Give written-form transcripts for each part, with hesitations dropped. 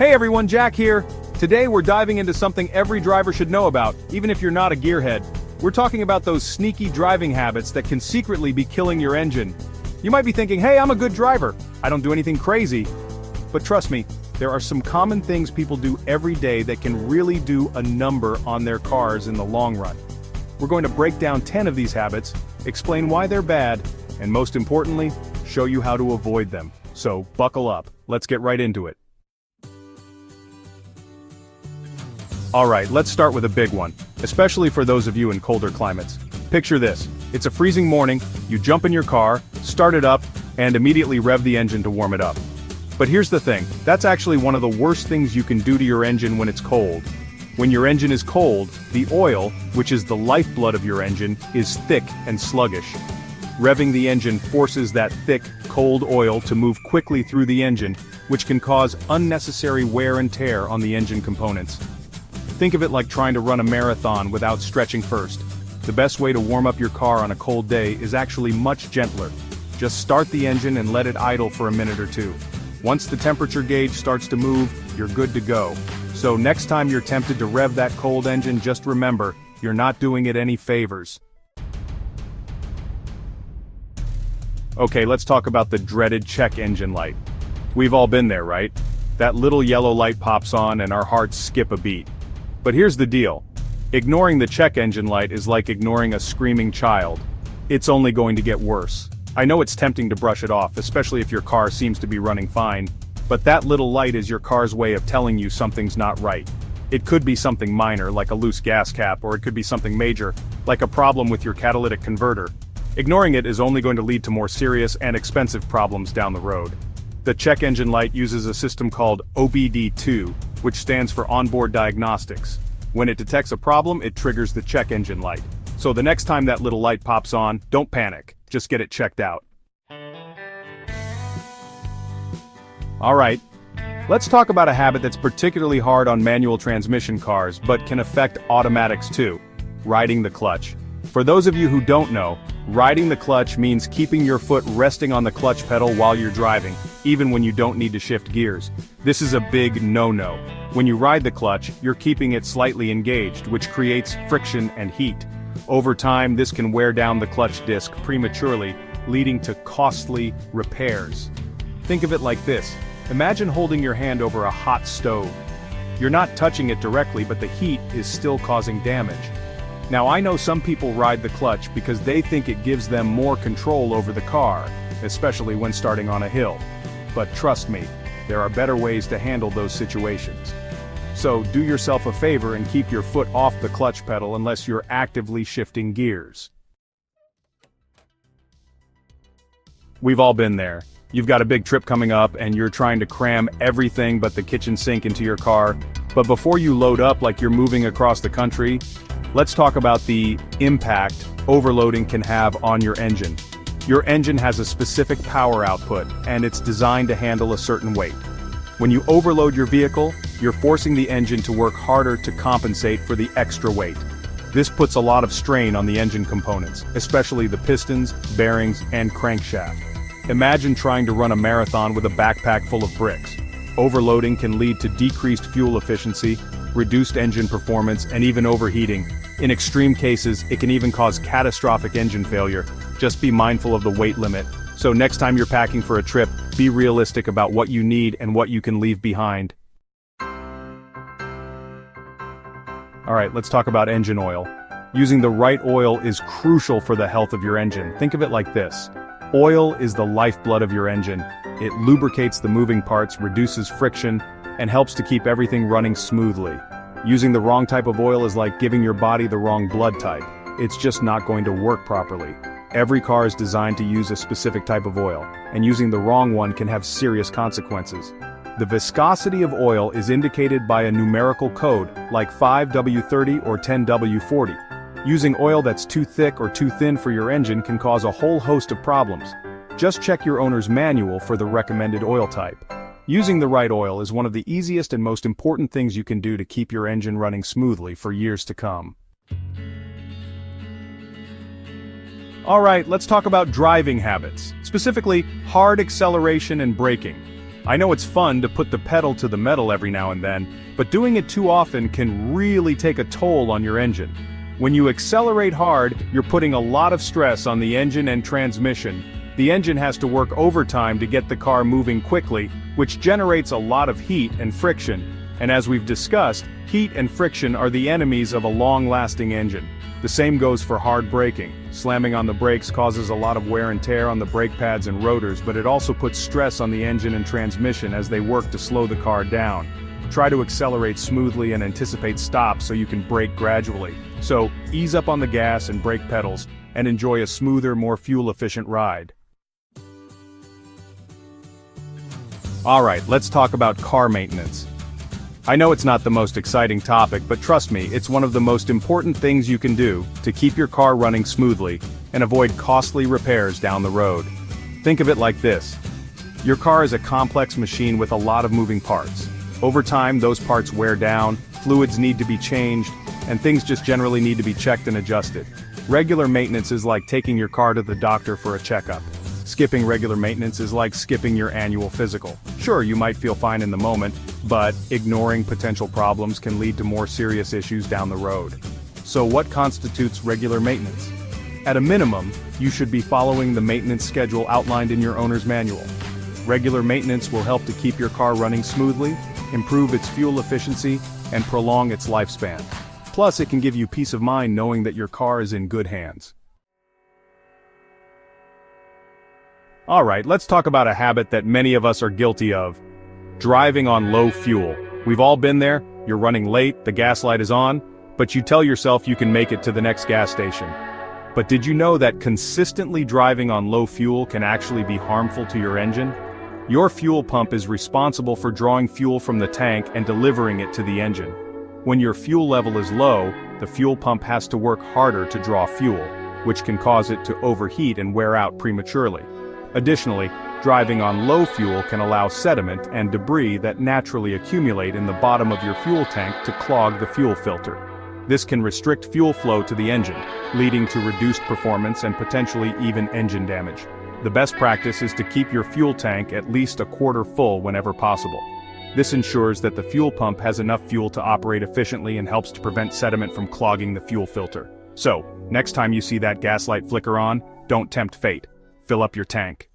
Hey everyone, Jack here. Today we're diving into something every driver should know about, even if you're not a gearhead. We're talking about those sneaky driving habits that can secretly be killing your engine. You might be thinking, hey, I'm a good driver. I don't do anything crazy. But trust me, there are some common things people do every day that can really do a number on their cars in the long run. We're going to break down 10 of these habits, explain why they're bad, and most importantly, show you how to avoid them. So buckle up, let's get right into it. Alright, let's start with a big one, especially for those of you in colder climates. Picture this, it's a freezing morning, you jump in your car, start it up, and immediately rev the engine to warm it up. But here's the thing, that's actually one of the worst things you can do to your engine when it's cold. When your engine is cold, the oil, which is the lifeblood of your engine, is thick and sluggish. Revving the engine forces that thick, cold oil to move quickly through the engine, which can cause unnecessary wear and tear on the engine components. Think of it like trying to run a marathon without stretching first. The best way to warm up your car on a cold day is actually much gentler. Just start the engine and let it idle for a minute or two. Once the temperature gauge starts to move, you're good to go. So next time you're tempted to rev that cold engine, just remember, you're not doing it any favors. Okay, let's talk about the dreaded check engine light. We've all been there, right? That little yellow light pops on and our hearts skip a beat. But here's the deal. Ignoring the check engine light is like ignoring a screaming child. It's only going to get worse. I know it's tempting to brush it off, especially if your car seems to be running fine, but that little light is your car's way of telling you something's not right. It could be something minor, like a loose gas cap, or it could be something major, like a problem with your catalytic converter. Ignoring it is only going to lead to more serious and expensive problems down the road. The check engine light uses a system called OBD2, which stands for onboard diagnostics. When it detects a problem, it triggers the check engine light. So the next time that little light pops on, don't panic, just get it checked out. Alright, let's talk about a habit that's particularly hard on manual transmission cars, but can affect automatics too: riding the clutch. For those of you who don't know, riding the clutch means keeping your foot resting on the clutch pedal while you're driving, even when you don't need to shift gears. This is a big no-no. When you ride the clutch, you're keeping it slightly engaged, which creates friction and heat. Over time, this can wear down the clutch disc prematurely, leading to costly repairs. Think of it like this. Imagine holding your hand over a hot stove. You're not touching it directly, but the heat is still causing damage. Now I know some people ride the clutch because they think it gives them more control over the car, especially when starting on a hill. But trust me, there are better ways to handle those situations. So do yourself a favor and keep your foot off the clutch pedal unless you're actively shifting gears. We've all been there. You've got a big trip coming up and you're trying to cram everything but the kitchen sink into your car. But before you load up like you're moving across the country, let's talk about the impact overloading can have on your engine. Your engine has a specific power output, and it's designed to handle a certain weight. When you overload your vehicle, you're forcing the engine to work harder to compensate for the extra weight. This puts a lot of strain on the engine components, especially the pistons, bearings, and crankshaft. Imagine trying to run a marathon with a backpack full of bricks. Overloading can lead to decreased fuel efficiency, reduced engine performance, and even overheating. In extreme cases, it can even cause catastrophic engine failure. Just be mindful of the weight limit. So next time you're packing for a trip, be realistic about what you need and what you can leave behind. Alright, let's talk about engine oil. Using the right oil is crucial for the health of your engine. Think of it like this. Oil is the lifeblood of your engine. It lubricates the moving parts, reduces friction, and helps to keep everything running smoothly. Using the wrong type of oil is like giving your body the wrong blood type. It's just not going to work properly. Every car is designed to use a specific type of oil, and using the wrong one can have serious consequences. The viscosity of oil is indicated by a numerical code, like 5W30 or 10W40. Using oil that's too thick or too thin for your engine can cause a whole host of problems. Just check your owner's manual for the recommended oil type. Using the right oil is one of the easiest and most important things you can do to keep your engine running smoothly for years to come. Alright, let's talk about driving habits, specifically hard acceleration and braking. I know it's fun to put the pedal to the metal every now and then, but doing it too often can really take a toll on your engine. When you accelerate hard, you're putting a lot of stress on the engine and transmission. The engine has to work overtime to get the car moving quickly, which generates a lot of heat and friction. And as we've discussed, heat and friction are the enemies of a long-lasting engine. The same goes for hard braking. Slamming on the brakes causes a lot of wear and tear on the brake pads and rotors, but it also puts stress on the engine and transmission as they work to slow the car down. Try to accelerate smoothly and anticipate stops so you can brake gradually. So, ease up on the gas and brake pedals, and enjoy a smoother, more fuel-efficient ride. Alright, let's talk about car maintenance. I know it's not the most exciting topic, but trust me, it's one of the most important things you can do to keep your car running smoothly and avoid costly repairs down the road. Think of it like this. Your car is a complex machine with a lot of moving parts. Over time, those parts wear down, fluids need to be changed, and things just generally need to be checked and adjusted. Regular maintenance is like taking your car to the doctor for a checkup. Skipping regular maintenance is like skipping your annual physical. Sure, you might feel fine in the moment, but ignoring potential problems can lead to more serious issues down the road. So what constitutes regular maintenance? At a minimum, you should be following the maintenance schedule outlined in your owner's manual. Regular maintenance will help to keep your car running smoothly, improve its fuel efficiency, and prolong its lifespan. Plus, it can give you peace of mind knowing that your car is in good hands. Alright, let's talk about a habit that many of us are guilty of. Driving on low fuel. We've all been there, you're running late, the gas light is on, but you tell yourself you can make it to the next gas station. But did you know that consistently driving on low fuel can actually be harmful to your engine? Your fuel pump is responsible for drawing fuel from the tank and delivering it to the engine. When your fuel level is low, the fuel pump has to work harder to draw fuel, which can cause it to overheat and wear out prematurely. Additionally, driving on low fuel can allow sediment and debris that naturally accumulate in the bottom of your fuel tank to clog the fuel filter. This can restrict fuel flow to the engine, leading to reduced performance and potentially even engine damage. The best practice is to keep your fuel tank at least a quarter full whenever possible. This ensures that the fuel pump has enough fuel to operate efficiently and helps to prevent sediment from clogging the fuel filter. So, next time you see that gas light flicker on, don't tempt fate. Fill up your tank.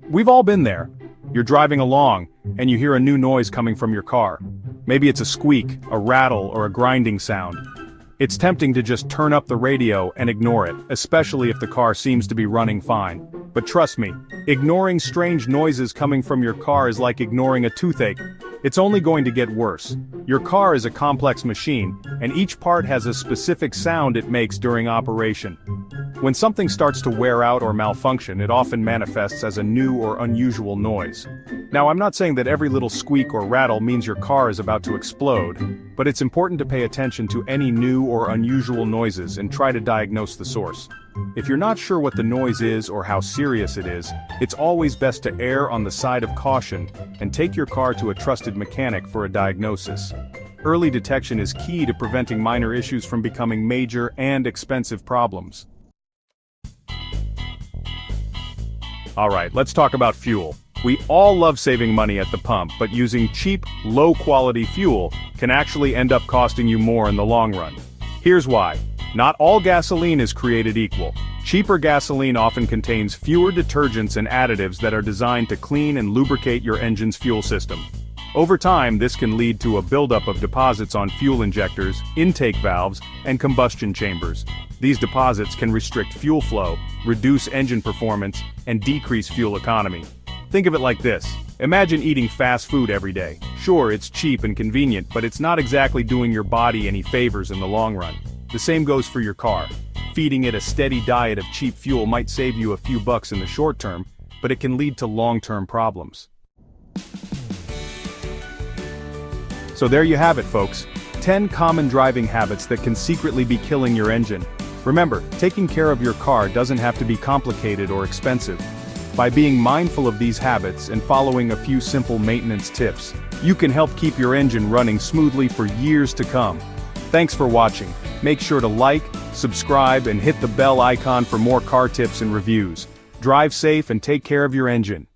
We've all been there. You're driving along, and you hear a new noise coming from your car. Maybe it's a squeak, a rattle, or a grinding sound. It's tempting to just turn up the radio and ignore it, especially if the car seems to be running fine. But trust me, ignoring strange noises coming from your car is like ignoring a toothache. It's only going to get worse. Your car is a complex machine, and each part has a specific sound it makes during operation. When something starts to wear out or malfunction, it often manifests as a new or unusual noise. Now, I'm not saying that every little squeak or rattle means your car is about to explode, but it's important to pay attention to any new or unusual noises and try to diagnose the source. If you're not sure what the noise is or how serious it is, it's always best to err on the side of caution and take your car to a trusted mechanic for a diagnosis. Early detection is key to preventing minor issues from becoming major and expensive problems. Alright, let's talk about fuel. We all love saving money at the pump, but using cheap, low-quality fuel can actually end up costing you more in the long run. Here's why. Not all gasoline is created equal. Cheaper gasoline often contains fewer detergents and additives that are designed to clean and lubricate your engine's fuel system. Over time, this can lead to a buildup of deposits on fuel injectors, intake valves, and combustion chambers. These deposits can restrict fuel flow, reduce engine performance, and decrease fuel economy. Think of it like this. Imagine eating fast food every day. Sure, it's cheap and convenient, but it's not exactly doing your body any favors in the long run. The same goes for your car. Feeding it a steady diet of cheap fuel might save you a few bucks in the short term, but it can lead to long-term problems. So there you have it, folks. 10 common driving habits that can secretly be killing your engine. Remember, taking care of your car doesn't have to be complicated or expensive. By being mindful of these habits and following a few simple maintenance tips, you can help keep your engine running smoothly for years to come. Thanks for watching. Make sure to like, subscribe, and hit the bell icon for more car tips and reviews. Drive safe and take care of your engine.